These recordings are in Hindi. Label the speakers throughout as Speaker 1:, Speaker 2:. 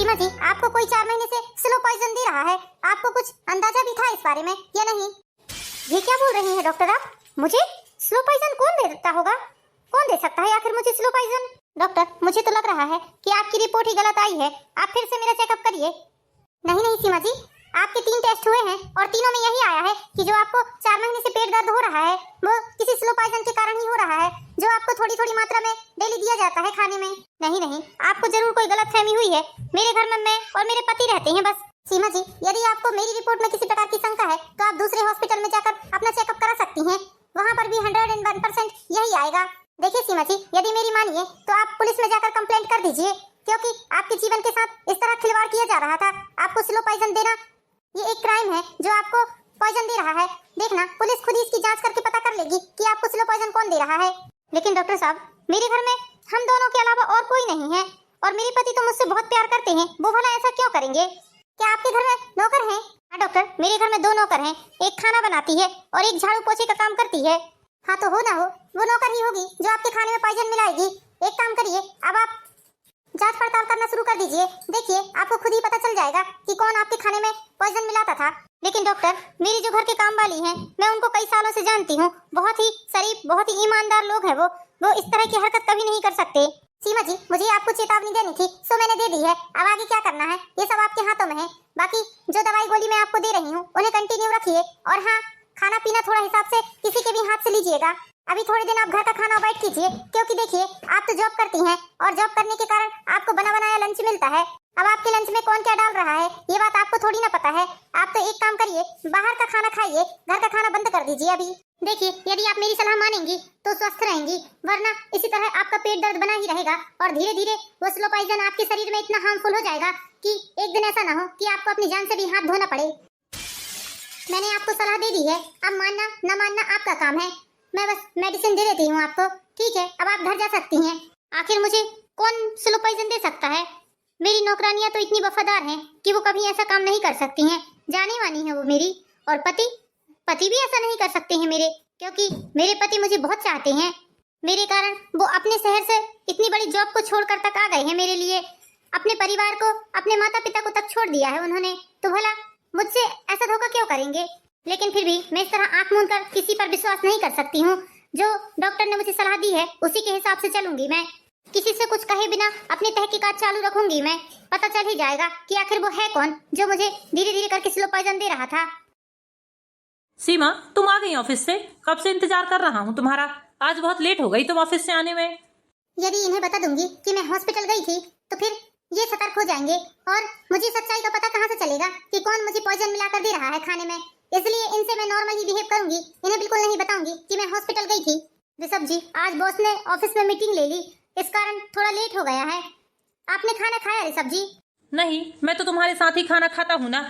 Speaker 1: सीमा जी, आपको कोई 4 महीने से स्लो पॉइजन दे रहा है, आपको कुछ अंदाजा भी था इस बारे में या नहीं? ये क्या बोल रही हैं डॉक्टर आप? मुझे स्लो पॉइजन कौन दे देता होगा? कौन दे सकता है आखिर मुझे स्लो पॉइजन? डॉक्टर, मुझे तो लग रहा है कि आपकी रिपोर्ट ही गलत आई है, आप फिर से मेरा चेकअप करिए। नहीं नहीं सीमा जी, आपके 3 टेस्ट हुए हैं और तीनों में यही आया है कि जो आपको 4 महीने से पेट दर्द हो रहा है वो किसी स्लो पॉइजन के कारण ही हो रहा है, जो आपको थोड़ी थोड़ी मात्रा में डेली दिया जाता है खाने में। नहीं नहीं, आपको जरूर कोई गलतफहमी हुई है। मेरे घर में मैं और मेरे पति रहते हैं बस। सीमा जी, यदि आपको मेरी रिपोर्ट में किसी प्रकार की शंका है तो आप दूसरे हॉस्पिटल में जाकर अपना चेकअप करा सकती हैं, वहाँ पर भी 101% यही आएगा। देखिए सीमा जी, यदि मेरी मानिए तो आप पुलिस में जाकर कंप्लेंट कर दीजिए, क्योंकि आपके जीवन के साथ इस तरह खिलवाड़ किया जा रहा था। आपको स्लो पॉइजन देना ये एक क्राइम है जो आपको पॉइजन दे रहा है। देखना, पुलिस खुद ही इसकी जांच करके पता कर लेगी कि आपको स्लो पॉइजन कौन दे रहा है। लेकिन डॉक्टर साहब, मेरे घर में हम दोनों के अलावा और कोई नहीं है और मेरे पति तो मुझसे बहुत प्यार करते हैं, वो भला ऐसा क्यों करेंगे? क्या आपके घर में नौकर हैं? हाँ डॉक्टर, मेरे घर में 2 नौकर हैं, एक खाना बनाती है और एक झाड़ू पोछे का काम करती है। हाँ तो हो ना हो, वो नौकर ही होगी जो आपके खाने में पॉइजन मिलाएगी। एक काम करिए, अब आप जांच पड़ताल करना शुरू कर दीजिए। देखिए, आपको खुद ही पता चल जाएगा कि कौन आपके खाने में पॉइजन मिलाता था। लेकिन डॉक्टर, मेरी जो घर के काम वाली हैं, मैं उनको कई सालों से जानती हूँ, बहुत ही शरीफ, बहुत ही ईमानदार लोग हैं वो इस तरह की हरकत कभी नहीं कर सकते। सीमा जी, मुझे आपको चेतावनी देनी थी, सो मैंने दे दी है। अब आगे क्या करना है ये सब आपके हाथों में है। बाकी जो दवाई गोली मैं आपको दे रही हूँ उन्हें कंटिन्यू रखिए, और हाँ, खाना पीना थोड़ा हिसाब से किसी के भी हाथ से लीजिएगा। अभी थोड़े दिन आप घर का खाना अवॉइड कीजिए, क्योंकि देखिए आप तो जॉब करती हैं और जॉब करने के कारण आपको बना बनाया लंच मिलता है। अब आपके लंच में कौन क्या डाल रहा है ये बात आपको थोड़ी ना पता है। आप तो एक काम करिए, बाहर का खाना खाइए, घर का खाना बंद कर दीजिए अभी। देखिए, यदि आप मेरी सलाह मानेंगी तो स्वस्थ रहेंगी, वरना इसी तरह आपका पेट दर्द बना ही रहेगा और धीरे धीरे वो स्लो पॉइजन आपके शरीर में इतना हार्मफुल हो जाएगा कि एक दिन ऐसा ना हो कि आपको अपनी जान से भी हाथ धोना पड़े। मैंने आपको सलाह दे दी है, अब मानना न मानना आपका काम है। मैं बस मेडिसिन दे देती हूँ आपको, ठीक है? अब आप घर जा सकती हैं। आखिर मुझे कौन स्लो पॉइजन दे सकता है? मेरी नौकरानियां तो इतनी वफादार हैं कि वो कभी ऐसा काम नहीं कर सकती हैं, जानी मानी है वो मेरी। और पति भी ऐसा नहीं कर सकते हैं मेरे, क्योंकि मेरे पति मुझे बहुत चाहते हैं। मेरे कारण वो अपने शहर से इतनी बड़ी जॉब को छोड़कर तक आ गए हैं मेरे लिए। अपने परिवार को, अपने माता पिता को तक छोड़ दिया है उन्होंने, तो भला मुझसे ऐसा धोखा क्यों करेंगे? लेकिन फिर भी मैं इस तरह आंख मूंद कर किसी पर विश्वास नहीं कर सकती हूँ। जो डॉक्टर ने मुझे सलाह दी है उसी के हिसाब से चलूंगी मैं। किसी से कुछ कहे बिना अपनी तहकीकात चालू रखूंगी मैं। पता चल ही जाएगा कि आखिर वो है कौन जो मुझे धीरे धीरे करके स्लो पॉइजन दे रहा था।
Speaker 2: सीमा, तुम आ गई ऑफिस से? कब से इंतजार कर रहा हूँ तुम्हारा। आज बहुत लेट हो गई तुम ऑफिस से आने में।
Speaker 1: यदि इन्हें बता दूंगी कि मैं हॉस्पिटल गई थी तो फिर ये सतर्क हो जाएंगे और मुझे सच्चाई का पता कहाँ से चलेगा कि कौन मुझे पॉइजन मिलाकर दे रहा है खाने में। इसलिए इनसे मैं नॉर्मल ही बिहेव करूंगी, इन्हें बिल्कुल नहीं बताऊंगी कि मैं हॉस्पिटल गई थी। ऋषभ जी, आज बॉस ने ऑफिस में मीटिंग ले ली, इस कारण थोड़ा लेट हो गया है। आपने खाना खाया ऋषभ जी?
Speaker 2: नहीं, मैं तो तुम्हारे साथ ही खाना खाता हूँ ना।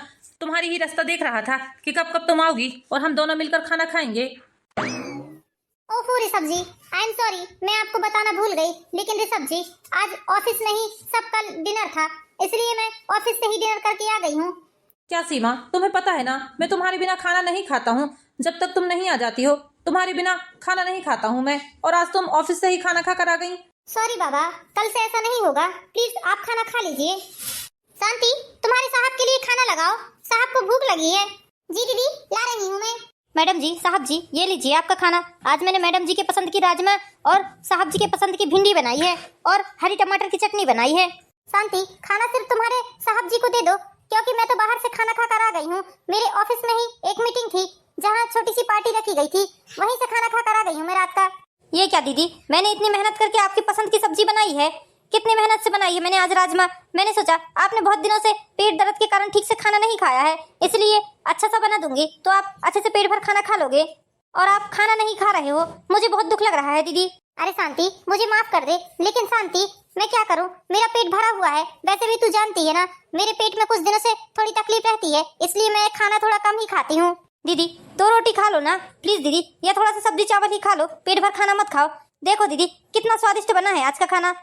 Speaker 2: तुम्हारी ही रास्ता देख रहा था कि कब कब तुम आओगी और हम दोनों मिलकर खाना खाएंगे।
Speaker 1: ओहो ऋषभ जी, आई एम सॉरी, मैं आपको बताना भूल गई। लेकिन ऋषभ जी, आज ऑफिस में ही सबका डिनर था, इसलिए मैं ऑफिस से ही डिनर करके आ गई हूँ।
Speaker 2: क्या सीमा, तुम्हें पता है ना मैं तुम्हारे बिना खाना नहीं खाता हूँ जब तक तुम नहीं आ जाती हो। तुम्हारे बिना खाना नहीं खाता हूँ मैं, और आज तुम ऑफिस से ही खाना खा कर आ गई।
Speaker 1: सॉरी बाबा, कल से ऐसा नहीं होगा, प्लीज आप खाना खा लीजिए। शांति, तुम्हारे साहब के लिए खाना लगाओ, साहब को भूख लगी है। जी दीदी, ला रही हूँ मैं।
Speaker 3: मैडम जी, साहब जी, ये लीजिए आपका खाना। आज मैंने मैडम जी के पसंद की राजमा और साहब जी के पसंद की भिंडी बनाई है और हरी टमाटर की चटनी बनाई है।
Speaker 1: शांति, खाना सिर्फ तुम्हारे साहब जी को दे दो, क्योंकि मैं तो बाहर से खाना खा कर आ गई हूँ। मेरे ऑफिस में ही एक मीटिंग थी जहाँ छोटी सी पार्टी रखी गई थी, वहीं से खाना खा कर आ गई हूँ मैं रात का।
Speaker 3: ये क्या दीदी, मैंने इतनी मेहनत करके आपकी पसंद की सब्जी बनाई है। कितनी मेहनत से बनाई है मैंने आज राजमा। मैंने सोचा आपने बहुत दिनों से पेट दर्द के कारण ठीक से खाना नहीं खाया है, इसलिए अच्छा सा बना दूंगी तो आप अच्छे से पेट भर खाना खा लोगे, और आप खाना नहीं खा रहे हो। मुझे बहुत दुख लग रहा है दीदी।
Speaker 1: अरे शांति, मुझे माफ कर दे। लेकिन शांति, मैं क्या करूं, मेरा पेट भरा हुआ है। वैसे भी तू जानती है ना, मेरे पेट में कुछ दिनों से थोड़ी तकलीफ रहती है, इसलिए मैं खाना थोड़ा कम ही खाती हूँ।
Speaker 3: दीदी, 2 रोटी खा लो ना प्लीज दीदी, या थोड़ा सा सब्जी चावल ही खा लो, पेट भर खाना मत खाओ। देखो दीदी, कितना स्वादिष्ट बना है आज का खाना।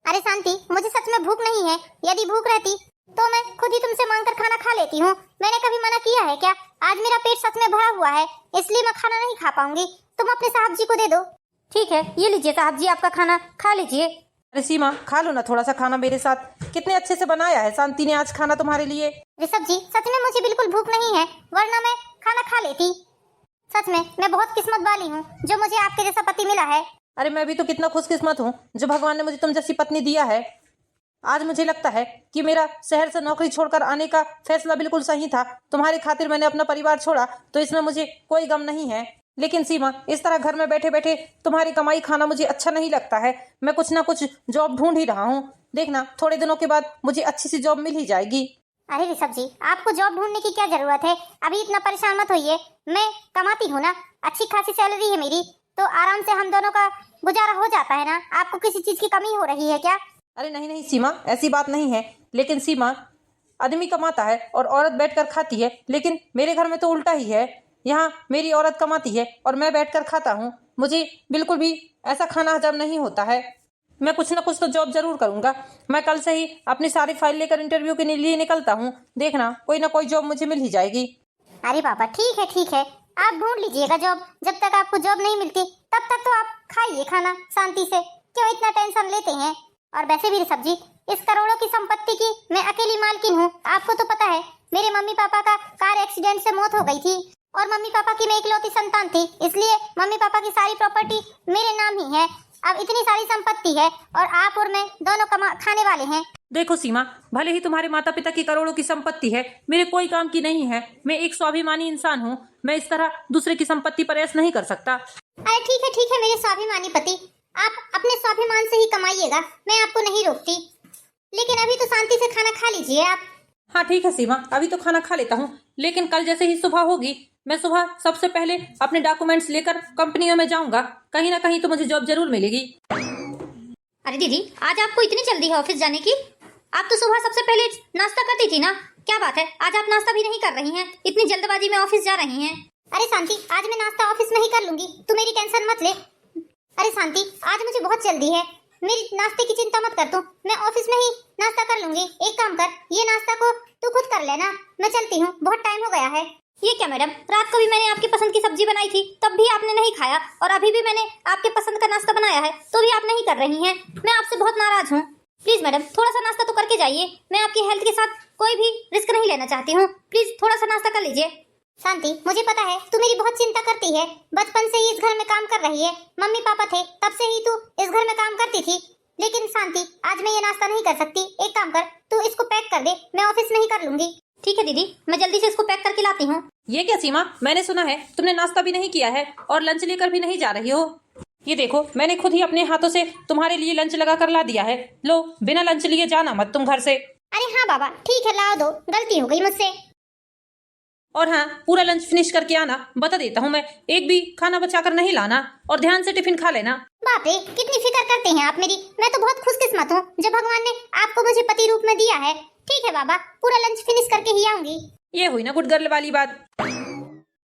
Speaker 1: अरे शांति, मुझे सच में भूख नहीं है। यदि भूख रहती तो मैं खुद ही तुमसे मांगकर खाना खा लेती हूँ। मैंने कभी मना किया है क्या? आज मेरा पेट सच में भरा हुआ है, इसलिए मैं खाना नहीं खा पाऊंगी। तुम अपने साहब जी को दे दो।
Speaker 3: ठीक है, ये लीजिए साहब जी आपका खाना, खा लीजिए।
Speaker 2: अरे सीमा, खा लो ना थोड़ा सा खाना मेरे साथ। कितने अच्छे से बनाया है शांति ने आज खाना तुम्हारे लिए।
Speaker 1: ऋषभ जी, सच में मुझे बिल्कुल भूख नहीं है, वरना मैं खाना खा लेती। सच में मैं बहुत किस्मत वाली हूँ जो मुझे आपके जैसा पति मिला है।
Speaker 2: अरे मैं भी तो कितना खुशकिस्मत हूँ जो भगवान ने मुझे तुम जैसी पत्नी दिया है। आज मुझे लगता है कि मेरा शहर से नौकरी छोड़कर आने का फैसला बिल्कुल सही था। तुम्हारी खातिर मैंने अपना परिवार छोड़ा, तो इसमें मुझे कोई गम नहीं है। लेकिन सीमा, इस तरह घर में बैठे बैठे तुम्हारी कमाई खाना मुझे अच्छा नहीं लगता है। मैं कुछ ना कुछ जॉब ढूंढ ही रहा हूँ। देखना, थोड़े दिनों के बाद मुझे अच्छी सी जॉब मिल ही जाएगी।
Speaker 1: अरे ऋषभ जी, आपको जॉब ढूंढने की क्या जरूरत है? अभी इतना परेशान मत होइए, मैं कमाती हूँ ना, अच्छी खासी सैलरी है मेरी, तो आराम से हम दोनों का गुजारा हो जाता है ना। आपको किसी चीज की कमी हो रही है क्या?
Speaker 2: अरे नहीं नहीं सीमा, ऐसी बात नहीं है। लेकिन सीमा, आदमी कमाता है और औरत बैठकर खाती है, लेकिन मेरे घर में तो उल्टा ही है। यहाँ मेरी औरत कमाती है और मैं बैठकर खाता हूँ। मुझे बिल्कुल भी ऐसा खाना हजम नहीं होता है। मैं कुछ ना कुछ तो जॉब जरूर करूंगा। मैं कल से ही अपनी सारी फाइल लेकर इंटरव्यू के लिए निकलता हूँ। देखना, कोई ना कोई जॉब मुझे मिल ही जाएगी।
Speaker 1: अरे बाबा, ठीक है, आप ढूंढ लीजिएगा जॉब। जब तक आपको जॉब नहीं मिलती तब तक तो आप खाइए खाना शांति से, क्यों इतना टेंशन लेते हैं? और वैसे भी ऋषभ जी, इस करोड़ों की संपत्ति की मैं अकेली मालकिन हूँ। आपको तो पता है मेरे मम्मी पापा का कार एक्सीडेंट से मौत हो गई थी और मम्मी पापा की मैं इकलौती संतान थी, इसलिए मम्मी पापा की सारी प्रॉपर्टी मेरे नाम ही है। अब इतनी सारी संपत्ति है और आप और मैं दोनों खाने वाले हैं।
Speaker 2: देखो सीमा, भले ही तुम्हारे माता पिता की करोड़ों की संपत्ति है, मेरे कोई काम की नहीं है। मैं एक स्वाभिमानी इंसान हूँ। मैं इस तरह दूसरे की संपत्ति पर ऐश नहीं कर सकता।
Speaker 1: अरे ठीक है मेरे स्वाभिमानी पति, आप अपने स्वाभिमान से ही कमाइएगा, मैं आपको नहीं रोकती। लेकिन अभी तो शांति से खाना खा लीजिए आप।
Speaker 2: हाँ ठीक है सीमा, अभी तो खाना खा लेता हूँ, लेकिन कल जैसे ही सुबह होगी मैं सुबह सबसे पहले अपने डॉक्यूमेंट्स लेकर कंपनियों में जाऊंगा। कहीं ना कहीं तो मुझे जॉब जरूर मिलेगी।
Speaker 3: अरे दीदी, आज आपको इतनी जल्दी है ऑफिस जाने की? आप तो सुबह सबसे पहले नाश्ता करती थी ना, क्या बात है आज आप नाश्ता भी नहीं कर रही हैं? इतनी जल्दबाजी में ऑफिस जा रही हैं।
Speaker 1: अरे शांति, आज मैं नाश्ता ऑफिस में ही कर लूंगी, तू मेरी टेंशन मत ले। अरे शांति, आज मुझे बहुत जल्दी है, मेरी नाश्ते की चिंता मत कर तू, मैं ऑफिस में ही नाश्ता कर लूंगी। एक काम कर, ये नाश्ता को तू खुद कर लेना, मैं चलती हूँ, बहुत टाइम हो गया है।
Speaker 3: ये क्या मैडम, रात को भी मैंने आपकी पसंद की सब्जी बनाई थी, तब भी आपने नहीं खाया, और अभी भी मैंने आपके पसंद का नाश्ता बनाया है तो भी आप नहीं कर रही हैं। मैं आपसे बहुत नाराज हूँ। प्लीज मैडम, थोड़ा सा नाश्ता तो करके जाइए। मैं आपकी हेल्थ के साथ कोई भी रिस्क नहीं लेना चाहती हूँ। प्लीज थोड़ा सा नाश्ता कर लीजिए।
Speaker 1: शांति, मुझे पता है तू मेरी बहुत चिंता करती है, बचपन से ही इस घर में काम कर रही है, मम्मी पापा थे तब से ही तू इस घर में काम करती थी। लेकिन शांति, आज मैं ये नाश्ता नहीं कर सकती। एक काम कर, तू इसको पैक कर दे, मैं ऑफिस में ही कर लूंगी।
Speaker 3: ठीक है दीदी, मैं जल्दी से इसको पैक करके लाती हूँ।
Speaker 2: ये क्या सीमा, मैंने सुना है तुमने नाश्ता भी नहीं किया है और लंच लेकर भी नहीं जा रही हो। ये देखो, मैंने खुद ही अपने हाथों से तुम्हारे लिए लंच लगा कर ला दिया है। लो, बिना लंच लिए जाना मत तुम घर से।
Speaker 1: अरे हाँ बाबा, ठीक है, ला दो, गलती हो गई मुझसे।
Speaker 2: और हाँ, पूरा लंच फिनिश करके आना, बता देता हूँ मैं, एक भी खाना बचाकर नहीं लाना, और ध्यान से टिफिन खा लेना।
Speaker 1: बाप रे, कितनी फिक्र करते हैं आप मेरी। मैं तो बहुत खुशकिस्मत हूँ जो भगवान ने आपको मुझे पति रूप में दिया है। ठीक है बाबा, पूरा लंच फिनिश करके ही आऊंगी।
Speaker 2: ये हुई ना गुड गर्ल वाली बात।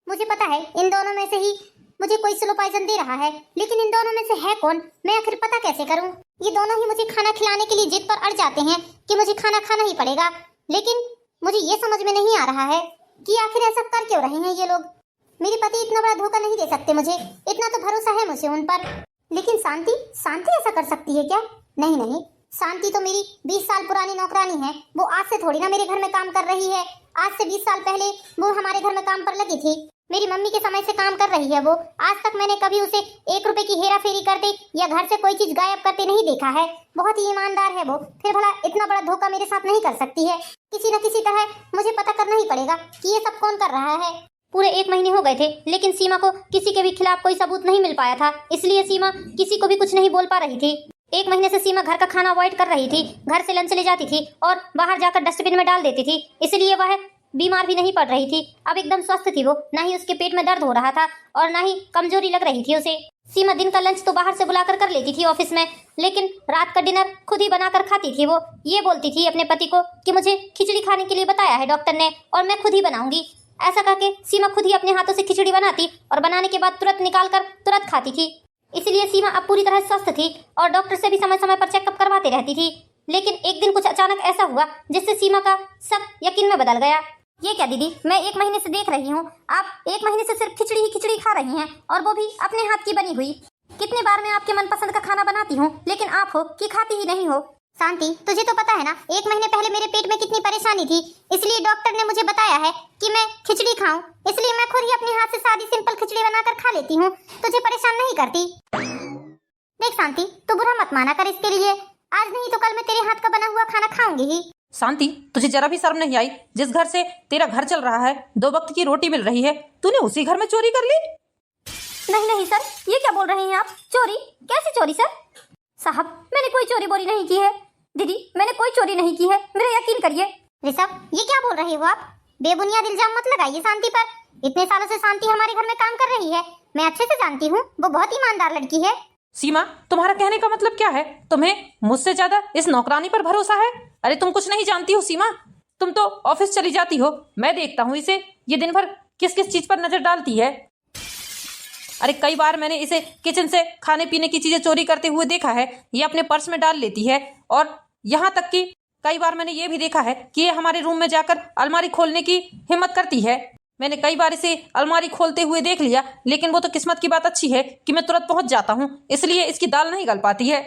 Speaker 1: मुझे पता है इन दोनों में से ही मुझे कोई स्लो पॉइजन दे रहा है, लेकिन इन दोनों में से है कौन, मैं आखिर पता कैसे करूं? ये दोनों ही मुझे खाना खिलाने के लिए जिद पर अड़ जाते हैं कि मुझे खाना खाना ही पड़ेगा, लेकिन मुझे ये समझ में नहीं आ रहा है कि आखिर ऐसा कर क्यों रहे हैं ये लोग। मेरे पति इतना बड़ा धोखा नहीं दे सकते मुझे, इतना तो भरोसा है मुझे उन पर। लेकिन शांति ऐसा कर सकती है क्या? नहीं, शांति तो मेरी 20 साल पुरानी नौकरानी है, वो आज से थोड़ी ना मेरे घर में काम कर रही है। आज से 20 साल पहले वो हमारे घर में काम पर लगी थी, मेरी मम्मी के समय से काम कर रही है वो। आज तक मैंने कभी उसे 1 रुपए की हेरा फेरी करते या घर से कोई चीज गायब करते नहीं देखा है। बहुत ही ईमानदार है वो, फिर भला इतना बड़ा धोखा मेरे साथ नहीं कर सकती है। किसी न किसी तरह मुझे पता करना ही पड़ेगा कि ये सब कौन कर रहा है।
Speaker 3: पूरे 1 महीने हो गए थे, लेकिन सीमा को किसी के भी खिलाफ कोई सबूत नहीं मिल पाया था, इसलिए सीमा किसी को भी कुछ नहीं बोल पा रही थी। 1 महीने से सीमा घर का खाना अवॉइड कर रही थी, घर से लंच ले जाती थी और बाहर जाकर डस्टबिन में डाल देती थी, इसलिए वह बीमार भी नहीं पड़ रही थी। अब एकदम स्वस्थ थी वो, ना ही उसके पेट में दर्द हो रहा था और ना ही कमजोरी लग रही थी उसे। सीमा दिन का लंच तो बाहर से बुलाकर कर लेती थी ऑफिस में, लेकिन रात का डिनर खुद ही बनाकर खाती थी वो। ये बोलती थी अपने पति को कि मुझे खिचड़ी खाने के लिए बताया है डॉक्टर ने और मैं खुद ही बनाऊंगी। ऐसा करके सीमा खुद ही अपने हाथों से खिचड़ी बनाती और बनाने के बाद तुरंत निकाल कर तुरंत खाती थी। इसलिए सीमा अब पूरी तरह स्वस्थ थी और डॉक्टर से भी समय समय पर चेकअप करवाते रहती थी। लेकिन एक दिन कुछ अचानक ऐसा हुआ जिससे सीमा का शक यकीन में बदल गया। ये क्या दीदी, मैं 1 महीने से देख रही हूँ, आप 1 महीने से सिर्फ खिचड़ी ही खिचड़ी खा रही हैं और वो भी अपने हाथ की बनी हुई। कितनी बार मैं आपके मनपसंद का खाना बनाती हूँ, लेकिन आप हो कि खाती ही नहीं हो।
Speaker 1: शांति, तुझे तो पता है ना 1 महीने पहले मेरे पेट में कितनी परेशानी थी, इसलिए डॉक्टर ने मुझे बताया है कि मैं खिचड़ी खाऊं, इसलिए मैं खुद ही अपने हाथ से सादी सिंपल खिचड़ी बनाकर खा लेती हूँ, तुझे परेशान नहीं करती। देख शांति, तू बुरा मत माना कर इसके लिए, आज नहीं तो कल मैं तेरे हाथ का बना हुआ खाना खाऊंगी ही।
Speaker 2: शांति, तुझे जरा भी शर्म नहीं आई? जिस घर से तेरा घर चल रहा है, 2 वक्त की रोटी मिल रही है, तूने उसी घर में चोरी कर ली?
Speaker 3: नहीं नहीं सर, ये क्या बोल रहे हैं आप? चोरी? कैसी चोरी सर? साहब, मैंने कोई चोरी बोरी नहीं की है। दीदी, मैंने कोई चोरी नहीं की है, मेरा यकीन करिए।
Speaker 1: ऋषभ, ये क्या बोल रहे हो आप? बेबुनियाद इल्जाम मत लगाइए शांति पर। इतने सालों से शांति हमारे घर में काम कर रही है, मैं अच्छे से जानती हूँ, वो बहुत ईमानदार लड़की है।
Speaker 2: सीमा, तुम्हारा कहने का मतलब क्या है? तुम्हें मुझसे ज्यादा इस नौकरानी पर भरोसा है? अरे तुम कुछ नहीं जानती हो सीमा, तुम तो ऑफिस चली जाती हो, मैं देखता हूँ इसे, ये दिन भर किस किस चीज पर नजर डालती है। अरे कई बार मैंने इसे किचन से खाने पीने की चीजें चोरी करते हुए देखा है, ये अपने पर्स में डाल लेती है, और यहाँ तक कि कई बार मैंने ये भी देखा है कि ये हमारे रूम में जाकर अलमारी खोलने की हिम्मत करती है। मैंने कई बार इसे अलमारी खोलते हुए देख लिया, लेकिन वो तो किस्मत की बात अच्छी है कि मैं तुरंत पहुंच जाता हूँ, इसलिए इसकी दाल नहीं गल पाती है।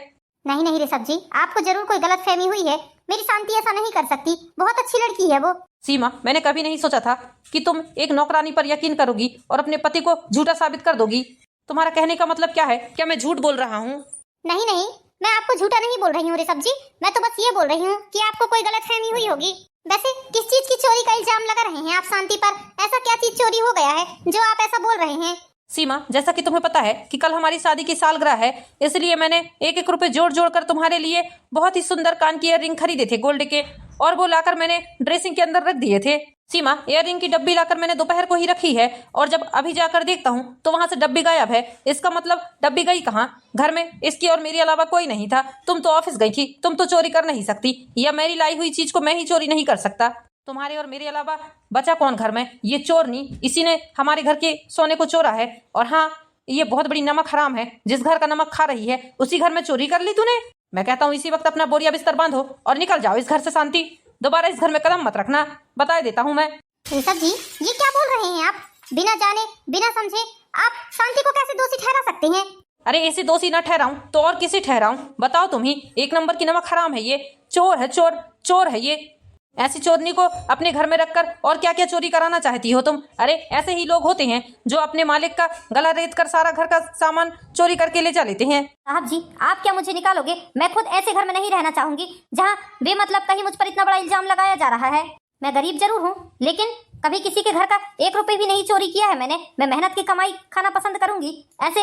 Speaker 1: नहीं नहीं ऋषभ जी, आपको जरूर कोई गलत फहमी हुई है, मेरी शांति ऐसा नहीं कर सकती, बहुत अच्छी लड़की है वो।
Speaker 2: सीमा, मैंने कभी नहीं सोचा था कि तुम एक नौकरानी पर यकीन करोगी और अपने पति को झूठा साबित कर दोगी। तुम्हारा कहने का मतलब क्या है? क्या मैं झूठ बोल रहा हूँ?
Speaker 1: नहीं नहीं, मैं आपको झूठा नहीं बोल रही हूँ ऋषभ जी, मैं तो बस ये बोल रही हूँ कि आपको कोई गलत फहमी हुई होगी। वैसे किस चीज की चोरी का इल्जाम लगा रहे हैं आप शांति पर? ऐसा क्या चीज चोरी हो गया है जो आप ऐसा बोल रहे हैं?
Speaker 2: सीमा, जैसा कि तुम्हें पता है कि कल हमारी शादी की सालगिरह है, इसलिए मैंने 1-1 रुपए जोड़ जोड़ कर तुम्हारे लिए बहुत ही सुंदर कान की इयररिंग खरीदे थे गोल्ड के, और वो लाकर मैंने ड्रेसिंग के अंदर रख दिए थे। सीमा, इयररिंग की डब्बी लाकर मैंने दोपहर को ही रखी है, और जब अभी जाकर देखता हूँ तो वहां से डब्बी गायब है। इसका मतलब डब्बी गई कहाँ? घर में इसकी और मेरे अलावा कोई नहीं था। तुम तो ऑफिस गई थी, तुम तो चोरी कर नहीं सकती, या मेरी लाई हुई चीज को मैं ही चोरी नहीं कर सकता। तुम्हारे और मेरे अलावा बचा कौन घर में? ये चोरनी, इसी ने हमारे घर के सोने को चोरा है। और हाँ, ये बहुत बड़ी नमक हराम है, जिस घर का नमक खा रही है उसी घर में चोरी कर ली तूने। मैं कहता हूँ इसी वक्त अपना बोरिया बिस्तर बांधो और निकल जाओ इस घर से। शांति, दोबारा इस घर में कदम मत रखना, बता देता हूँ मैं।
Speaker 1: ऋषभ जी, ये क्या बोल रहे हैं आप? बिना जाने बिना समझे आप शांति को कैसे दोषी ठहरा सकते हैं?
Speaker 2: अरे ऐसे दोषी न ठहराऊं तो और किसे ठहराऊं? बताओ तुम ही। 1 नंबर की नमक हराम है ये, चोर है, चोर है ये। ऐसी चोरनी को अपने घर में रखकर और क्या क्या चोरी कराना चाहती हो तुम? अरे ऐसे ही लोग होते हैं जो अपने मालिक का गला रेत कर सारा घर का सामान चोरी करके ले जा लेते हैं।
Speaker 3: साहब जी, आप क्या मुझे निकालोगे? मैं खुद ऐसे घर में नहीं रहना चाहूंगी जहाँ बेमतलब कहीं मुझ पर इतना बड़ा इल्जाम लगाया जा रहा है। मैं गरीब जरूर हूँ, लेकिन कभी किसी के घर का 1 रुपए भी नहीं चोरी किया है मैंने। मैं मेहनत की कमाई खाना पसंद करूंगी, ऐसे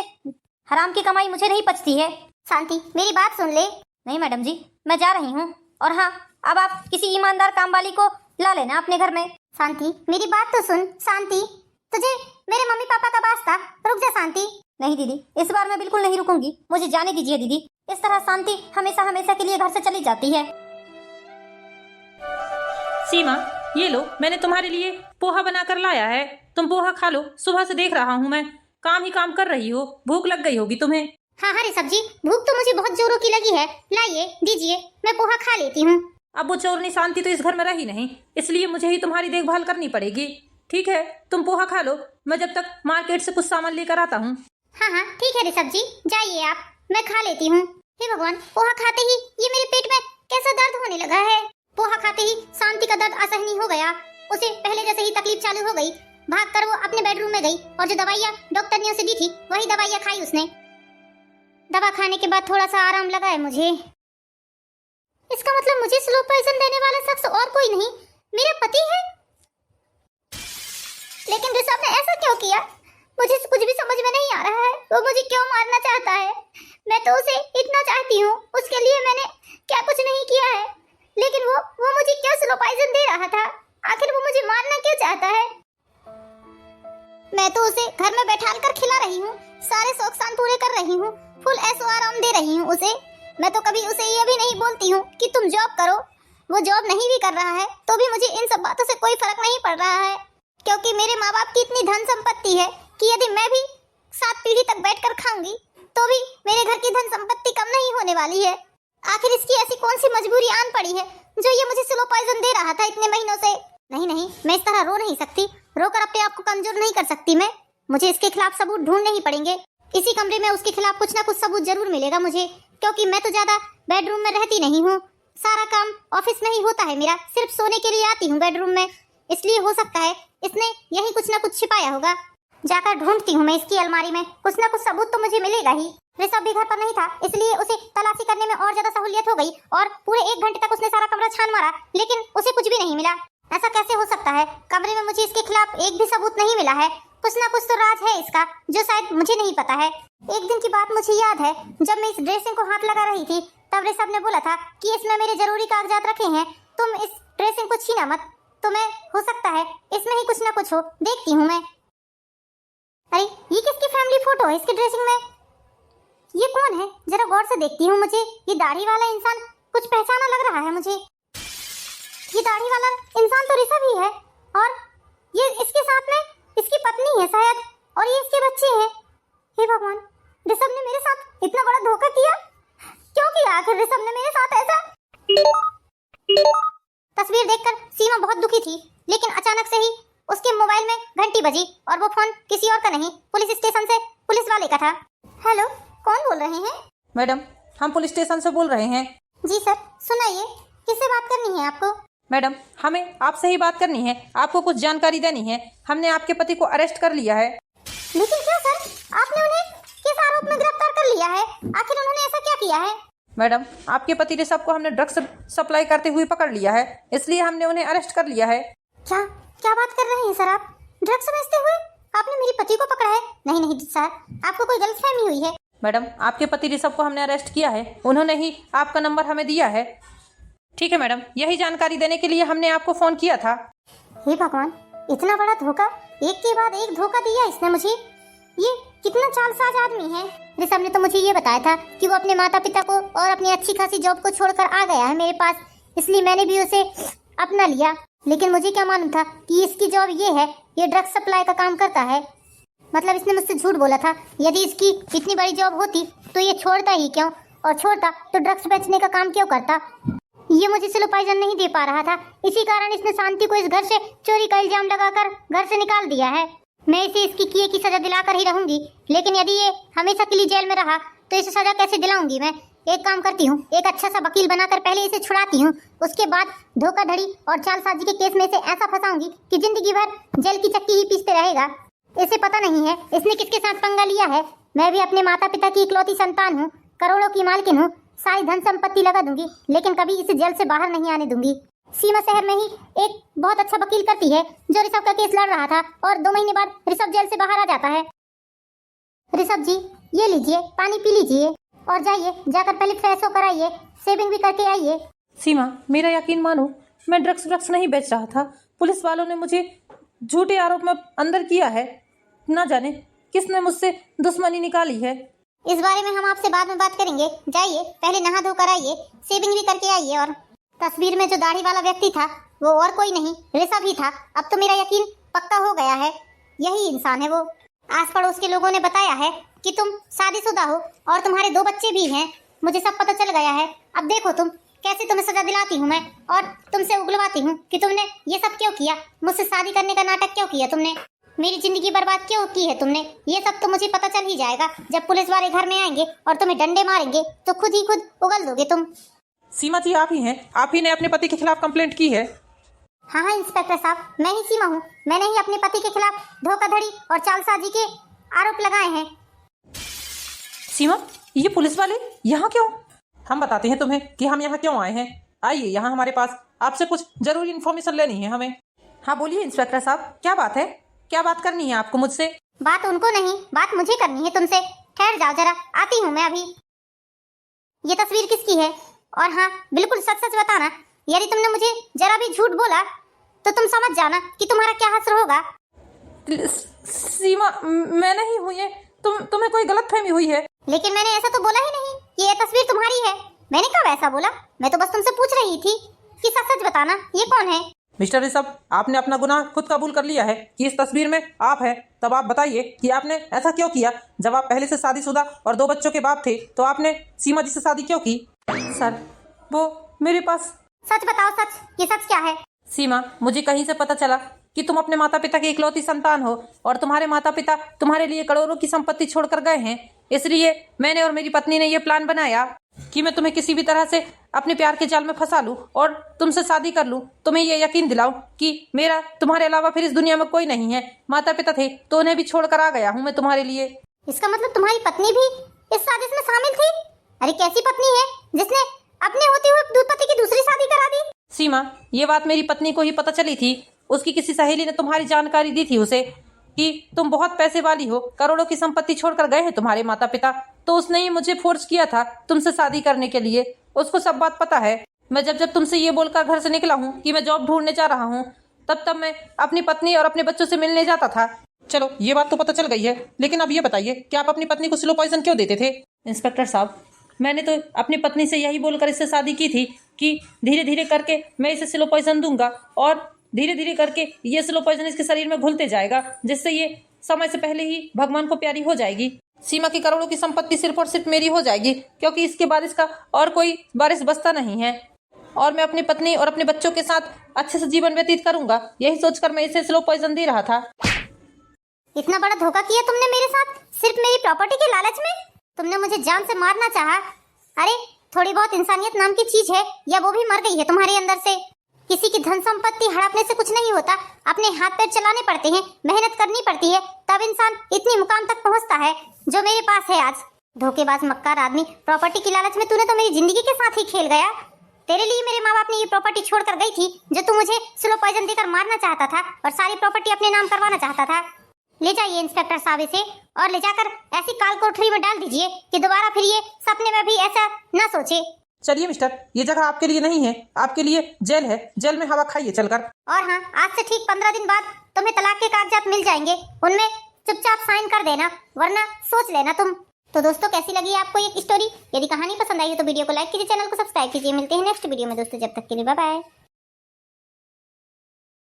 Speaker 3: हराम की कमाई मुझे नहीं पचती है।
Speaker 1: शांति, मेरी बात सुन ले।
Speaker 3: नहीं मैडम जी, मैं जा रही हूँ, और हाँ, अब आप किसी ईमानदार काम वाली को ला लेना अपने घर में।
Speaker 1: शांति, मेरी बात तो सुन। शांति, तुझे मेरे मम्मी पापा का वास्ता, रुक जा शांति।
Speaker 3: नहीं दीदी, इस बार मैं बिल्कुल नहीं रुकूंगी, मुझे जाने दीजिए दीदी। इस तरह शांति हमेशा हमेशा के लिए घर से चली जाती है।
Speaker 2: सीमा, ये लो, मैंने तुम्हारे लिए पोहा बनाकर लाया है, तुम पोहा खा लो। सुबह से देख रहा हूँ मैं, काम ही काम कर रही हो, भूख लग गई होगी तुम्हें।
Speaker 1: हाँ हाँ ऋषभ जी, भूख तो मुझे बहुत जोरों की लगी है, लाइए दीजिए, मैं पोहा खा लेती हूँ।
Speaker 2: अब वो चोरनी शांति तो इस घर में रही नहीं, इसलिए मुझे ही तुम्हारी देखभाल करनी पड़ेगी। ठीक है, तुम पोहा खा लो, मैं जब तक मार्केट से कुछ सामान लेकर आता हूँ।
Speaker 1: हाँ हाँ ठीक है ऋषभ जी, जाइए आप, मैं खा लेती हूँ। हे भगवान, पोहा खाते ही ये मेरे पेट में कैसा दर्द होने लगा है। पोहा खाते ही शांति का दर्द असहनीय हो गया, उसे पहले जैसे ही तकलीफ चालू हो गई। भागकर वो अपने बेडरूम में गई और जो दवाइयाँ डॉक्टर ने उसे दी थी वही दवाइयाँ खाई उसने। दवा खाने के बाद थोड़ा सा आराम लगा है मुझे। इसका मतलब मुझे स्लो पॉइजन देने वाला शख्स और कोई नहीं, मेरा पति है। लेकिन ऋषभ ने ऐसा क्यों किया? मुझे कुछ भी समझ में नहीं आ रहा है, वो मुझे क्यों मारना चाहता है? मैं तो उसे इतना चाहती हूँ, उसके लिए मैंने क्या कुछ नहीं किया है, लेकिन वो मुझे क्यों स्लो पॉइजन दे रहा था? आखिर वो मुझे मारना क्यों चाहता है? मैं तो उसे घर में बैठाल कर खिला रही हूँ, सारे शौक शान पूरे कर रही हूँ, फुल ऐशो आराम दे रही हूँ उसे। मैं तो कभी उसे ये भी नहीं बोलती हूँ कि तुम जॉब करो। वो जॉब नहीं भी कर रहा है तो भी मुझे इन सब बातों से कोई फर्क नहीं पड़ रहा है, क्योंकि मेरे माँ बाप की इतनी धन संपत्ति है कि यदि मैं भी 7 पीढ़ी तक बैठकर खाऊंगी तो भी मेरे घर की धन संपत्ति कम नहीं होने वाली है। आखिर इसकी ऐसी कौन सी मजबूरी आन पड़ी है जो ये मुझे स्लो पॉइजन दे रहा था इतने महीनों से? नहीं, मैं इस तरह रो नहीं सकती, रोकर अपने आप को कमजोर नहीं कर सकती मैं। मुझे इसके खिलाफ सबूत ढूंढने ही पड़ेंगे। इसी कमरे में उसके खिलाफ कुछ ना कुछ सबूत जरूर मिलेगा मुझे, क्योंकि मैं तो ज्यादा बेडरूम में रहती नहीं हूँ। सारा काम ऑफिस में ही होता है मेरा, सिर्फ सोने के लिए आती हूँ बेडरूम में। इसलिए हो सकता है इसने यही कुछ ना कुछ छिपाया होगा। जाकर ढूंढती हूँ मैं इसकी अलमारी में, कुछ ना कुछ सबूत तो मुझे मिलेगा ही। ऋषभ भी घर पर नहीं था, इसलिए उसे तलाशी करने में और ज्यादा सहूलियत हो गई और पूरे 1 घंटे तक उसने सारा कमरा छान मारा, लेकिन उसे कुछ भी नहीं मिला। ऐसा कैसे हो सकता है? कमरे में मुझे इसके खिलाफ एक भी सबूत नहीं मिला है। कुछ ना कुछ तो राज है इसका जो शायद मुझे नहीं पता है। एक दिन की बात मुझे याद है, जब मैं इस ड्रेसिंग को हाथ लगा रही थी तब ऋषभ ने बोला था कि इसमें मेरे जरूरी कागजात रखे हैं, तुम इस ड्रेसिंग को छीना मत। तुम्हें हो सकता है इसमें ही कुछ ना कुछ हो, देखती हूँ मैं। अरे ये किसकी फैमिली फोटो है इसकी ड्रेसिंग में? ये कौन है? जरा गौर से देखती हूँ। मुझे ये दाढ़ी वाला इंसान कुछ पहचाना लग रहा है मुझे। ये दाढ़ी वाला इंसान तो ऋषभ ही है और ये इसके साथ में इसकी पत्नी है शायद, और ये इसके बच्चे हैं। हे भगवान, ऋषभ ने मेरे साथ इतना बड़ा धोखा किया? क्यों किया आखिर ऋषभ ने मेरे साथ ऐसा? तस्वीर देखकर सीमा बहुत दुखी थी, लेकिन अचानक से ही उसके मोबाइल में घंटी बजी और वो फोन किसी और का नहीं, पुलिस स्टेशन से पुलिस वाले का था। हेलो, कौन बोल रहे हैं?
Speaker 2: मैडम, हम पुलिस स्टेशन से बोल रहे हैं।
Speaker 1: जी सर, सुनाइए, किससे बात करनी है आपको?
Speaker 2: मैडम, हमें आपसे ही बात करनी है, आपको कुछ जानकारी देनी है। हमने आपके पति को अरेस्ट कर लिया है।
Speaker 1: लेकिन क्यों सर? आपने उन्हें किस आरोप में गिरफ्तार कर लिया है? आखिर उन्होंने ऐसा क्या किया है?
Speaker 2: मैडम, आपके पति ऋषभ को हमने ड्रग्स सप्लाई करते हुए पकड़ लिया है, इसलिए हमने उन्हें अरेस्ट कर लिया है।
Speaker 1: क्या क्या बात कर रहे हैं सर आप? ड्रग्स बेचते हुए आपने मेरे पति को पकड़ा है? नहीं नहीं सर, आपको कोई गलतफहमी हुई है।
Speaker 2: मैडम, आपके पति ऋषभ को हमने अरेस्ट किया है, उन्होंने ही आपका नंबर हमें दिया है। ठीक है मैडम, यही जानकारी देने के लिए हमने आपको फोन किया था।
Speaker 1: हे भगवान, इतना बड़ा धोखा, एक के बाद एक धोखा दिया इसने मुझे। ये कितना चालसाज आदमी है। ऋषभ ने तो मुझे ये बताया था कि वो अपने माता पिता को और अपनी अच्छी खासी जॉब को छोड़कर आ गया है मेरे पास, इसलिए मैंने भी उसे अपना लिया। लेकिन मुझे क्या मालूम था कि इसकी जॉब ये है, ये ड्रग्स सप्लाई का काम करता है। मतलब इसने मुझसे झूठ बोला था। यदि इसकी इतनी बड़ी जॉब होती तो ये छोड़ता ही क्यों, और छोड़ता तो ड्रग्स बेचने का काम क्यों करता? ये मुझे स्लो पॉइजन नहीं दे पा रहा था, इसी कारण इसने शांति को इस घर से चोरी का इल्जाम लगाकर घर से निकाल दिया है। मैं इसे इसकी किए की सजा दिलाकर ही रहूंगी, लेकिन यदि ये हमेशा के लिए जेल में रहा तो इसे सजा कैसे दिलाऊंगी मैं? एक काम करती हूँ, एक अच्छा सा वकील बनाकर पहले इसे छुड़ाती हूँ, उसके बाद धोखाधड़ी और जालसाजी के केस में इसे ऐसा फंसाऊंगी कि जिंदगी भर जेल की चक्की ही पीसते रहेगा। इसे पता नहीं है इसने किसके साथ पंगा लिया है। मैं भी अपने माता पिता की इकलौती संतान हूँ, करोड़ों की मालकिन हूँ, सारी धन संपत्ति लगा दूंगी, लेकिन कभी इसे जेल से बाहर नहीं आने दूंगी। सीमा शहर में ही एक बहुत अच्छा वकील करती है जो ऋषभ का केस लड़ रहा था, और 2 महीने बाद ऋषभ जेल से बाहर आ जाता है। ऋषभ जी, ये लीजिए, पानी पी लीजिए और जाइए, जाकर पहले फ्रेश होकर आइए, शेविंग भी करके आइए।
Speaker 2: सीमा, मेरा यकीन मानो, मैं ड्रग्स नहीं बेच रहा था। पुलिस वालों ने मुझे झूठे आरोप में अंदर किया है। ना जाने किसने मुझसे दुश्मनी निकाली है।
Speaker 1: इस बारे में हम आपसे बाद में बात करेंगे। जाइए, पहले नहा धोकर आइए, शेविंग भी करके आइए। और तस्वीर में जो दाढ़ी वाला व्यक्ति था वो और कोई नहीं, ऋषभ ही था। अब तो मेरा यकीन पक्का हो गया है, यही इंसान है वो। आस पड़ोस के लोगों ने बताया है कि तुम शादीशुदा हो और तुम्हारे 2 बच्चे भी हैं। मुझे सब पता चल गया है। अब देखो तुम कैसे तुम्हें सजा दिलाती हूँ मैं, और तुमसे उगलवाती हूँ कि तुमने ये सब क्यों किया, मुझसे शादी करने का नाटक क्यों किया तुमने, मेरी जिंदगी बर्बाद क्यों की है तुमने। ये सब तो मुझे पता चल ही जाएगा। जब पुलिस वाले घर में आएंगे और तुम्हें डंडे मारेंगे तो खुद ही खुद उगल दोगे तुम।
Speaker 2: सीमा जी, आप ही हैं, आप ही ने अपने पति के खिलाफ कंप्लेंट की है।
Speaker 1: हाँ हाँ इंस्पेक्टर साहब, मैं ही सीमा हूँ। मैंने ही अपने पति के खिलाफ धोखाधड़ी और चालसाजी के आरोप लगाए हैं।
Speaker 2: सीमा, ये पुलिस वाले यहाँ क्यों? हम बताते हैं तुम्हें कि हम यहाँ क्यों आए हैं। आइए यहाँ हमारे पास, आपसे कुछ जरूरी इन्फॉर्मेशन लेनी है हमें। हाँ बोलिए इंस्पेक्टर साहब, क्या बात है? क्या बात करनी है आपको मुझसे?
Speaker 1: बात उनको नहीं, बात मुझे करनी है तुमसे। ठहर जाओ जरा, आती हूँ मैं अभी। ये तस्वीर किसकी है? और हाँ, बिल्कुल सच सच बताना। यदि तुमने मुझे जरा भी झूठ बोला तो तुम समझ जाना कि तुम्हारा क्या हश्र होगा।
Speaker 2: सीमा, मैं नहीं हूँ ये, तुम्हें कोई गलतफहमी हुई है।
Speaker 1: लेकिन मैंने ऐसा तो बोला ही नहीं। ये तस्वीर तुम्हारी है। मैंने कब ऐसा बोला? मैं तो बस तुमसे पूछ रही थी कि सच सच बताना, ये कौन है?
Speaker 2: मिस्टर ऋषभ, आपने अपना गुनाह खुद कबूल कर लिया है कि इस तस्वीर में आप हैं। तब आप बताइए कि आपने ऐसा क्यों किया। जब आप पहले से शादीशुदा और 2 बच्चों के बाप थे तो आपने सीमा जी से शादी क्यों की? सर, वो मेरे पास।
Speaker 1: सच बताओ, सच, ये सच क्या है?
Speaker 2: सीमा, मुझे कहीं से पता चला कि तुम अपने माता पिता की इकलौती संतान हो और तुम्हारे माता पिता तुम्हारे लिए करोड़ों की संपत्ति छोड़कर गए हैं। इसलिए मैंने और मेरी पत्नी ने ये प्लान बनाया कि मैं तुम्हें किसी भी तरह से अपने प्यार के जाल में फंसा लूं और तुमसे शादी कर लूं, तुम्हें ये यकीन दिलाऊं कि मेरा तुम्हारे अलावा फिर इस दुनिया में कोई नहीं है। माता पिता थे तो उन्हें भी छोड़कर आ गया हूं मैं तुम्हारे लिए।
Speaker 1: इसका मतलब तुम्हारी पत्नी भी इस साजिश में शामिल थी? अरे कैसी पत्नी है जिसने अपने होते हुए दूधपति की दूसरी शादी करा दी?
Speaker 2: सीमा, ये बात मेरी पत्नी को ही पता चली थी। उसकी किसी सहेली ने तुम्हारी जानकारी दी थी उसे कि तुम बहुत पैसे वाली हो, करोड़ों की संपत्ति छोड़कर गए हैं तुम्हारे माता पिता, तो उसने ही मुझे फोर्स किया था तुमसे शादी करने के लिए। उसको सब बात पता है। मैं जब तुमसे ये बोलकर घर से निकला हूँ कि मैं जॉब ढूंढने जा रहा हूँ, तब मैं अपनी पत्नी और अपने बच्चों से मिलने जाता था। चलो ये बात तो पता चल गई है, लेकिन अब ये बताइए कि आप अपनी पत्नी को स्लो पॉइजन क्यों देते थे? इंस्पेक्टर साहब, मैंने तो अपनी पत्नी से यही बोलकर इससे शादी की थी कि धीरे धीरे करके मैं इसे स्लो पॉइजन दूंगा और धीरे धीरे करके ये स्लो पॉइजन इसके शरीर में घुलते जाएगा, जिससे ये समय से पहले ही भगवान को प्यारी हो जाएगी। सीमा की करोड़ों की संपत्ति सिर्फ और सिर्फ मेरी हो जाएगी, क्योंकि इसके बाद इसका और कोई वारिस बचता नहीं है और मैं अपनी पत्नी और अपने बच्चों के साथ अच्छे से जीवन व्यतीत करूंगा। यही सोचकर मैं इसे स्लो पॉइजन दे रहा था।
Speaker 1: इतना बड़ा धोखा किया तुमने मेरे साथ सिर्फ मेरी प्रॉपर्टी के लालच में? तुमने मुझे जान से मारना चाहा। अरे थोड़ी बहुत इंसानियत नाम की चीज है या वो भी मर गई है तुम्हारे अंदर से? किसी की धन संपत्ति हड़पने से कुछ नहीं होता, अपने हाथ पैर चलाने पड़ते हैं, मेहनत करनी पड़ती है, तब इंसान इतनी मुकाम तक पहुंचता है जो मेरे पास है आज। धोखेबाज मक्कार आदमी, प्रॉपर्टी की लालच में तूने तो मेरी जिंदगी के साथ ही खेल गया। तेरे लिए मेरे माँ बाप ने ये प्रॉपर्टी छोड़कर गई थी जो तू मुझे स्लो पॉइजन देकर मारना चाहता था और सारी प्रॉपर्टी अपने नाम करवाना चाहता था। ले जाइए इंस्पेक्टर साहब इसे और ले जाकर ऐसी काल कोठरी में डाल दीजिए कि दोबारा फिर ये सपने में भी ऐसा न सोचे।
Speaker 2: चलिए मिस्टर, ये जगह आपके लिए नहीं है, आपके लिए जेल है। जेल में हवा खाइए चलकर।
Speaker 1: और हाँ, आज से ठीक 15 दिन बाद तुम्हें तलाक के कागजात मिल जाएंगे, उनमें चुपचाप साइन कर देना, वरना सोच लेना तुम। तो दोस्तों कैसी लगी आपको ये स्टोरी? यदि कहानी पसंद आई है तो वीडियो को लाइक कीजिए, चैनल को सब्सक्राइब कीजिए। मिलते हैं नेक्स्ट वीडियो में दोस्तों, जब तक के लिए बाय बाय।